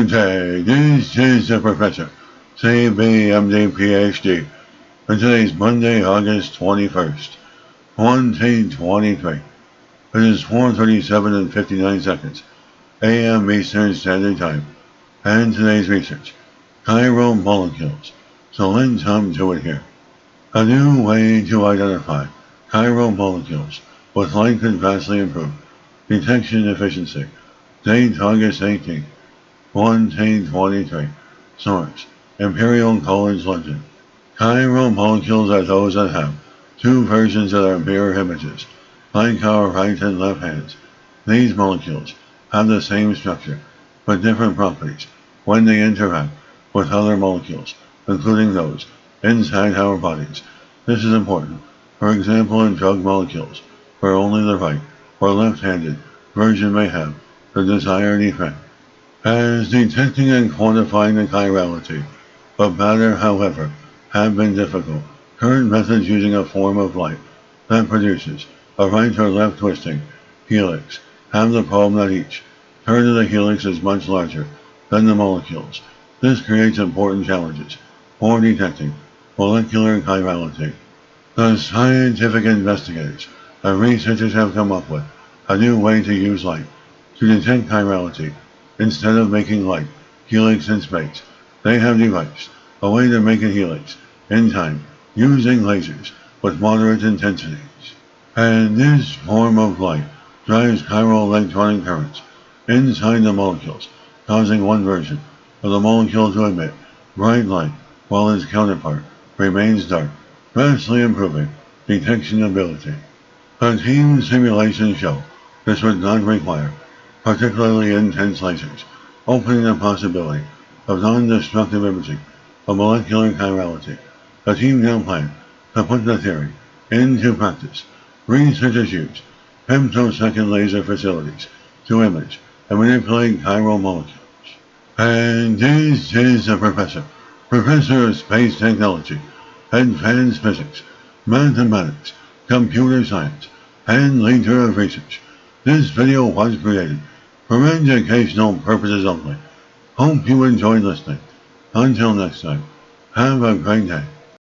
Good day, this is the Professor, CBMD PhD, and today's Monday, August 21st, 2023. It is 4:37 and 59 seconds, a.m. Eastern Standard Time, and today's research, chiral molecules. So let's come to it here. A new way to identify chiral molecules with light could vastly improve detection efficiency. Date August 18th. 2023. Source: Imperial College London. Chiral molecules are those that have two versions that are mirror images, like our right and left hands. These molecules have the same structure, but different properties when they interact with other molecules, including those inside our bodies. This is important, for example, in drug molecules, where only the right or left-handed version may have the desired effect. As detecting and quantifying the chirality of matter, however, have been difficult. Current methods using a form of light that produces a right or left twisting helix have the problem that each turn of the helix is much larger than the molecules. This creates important challenges for detecting molecular chirality. The scientific investigators and researchers have come up with a new way to use light to detect chirality. Instead of making light helix in space, they have devised a way to make a helix in time using lasers with moderate intensities. And this form of light drives chiral electronic currents inside the molecules, causing one version of the molecule to emit bright light while its counterpart remains dark, vastly improving detection ability. A team simulations show this would not require particularly intense lasers, opening the possibility of non-destructive imaging of molecular chirality. The team now plans to put the theory into practice. Researchers use femtosecond laser facilities to image and manipulate chiral molecules. And this is the Professor of Space Technology, Advanced Physics, Mathematics, Computer Science, and Leader of Research. This video was created for educational purposes only. Hope you enjoyed listening. Until next time, have a great day.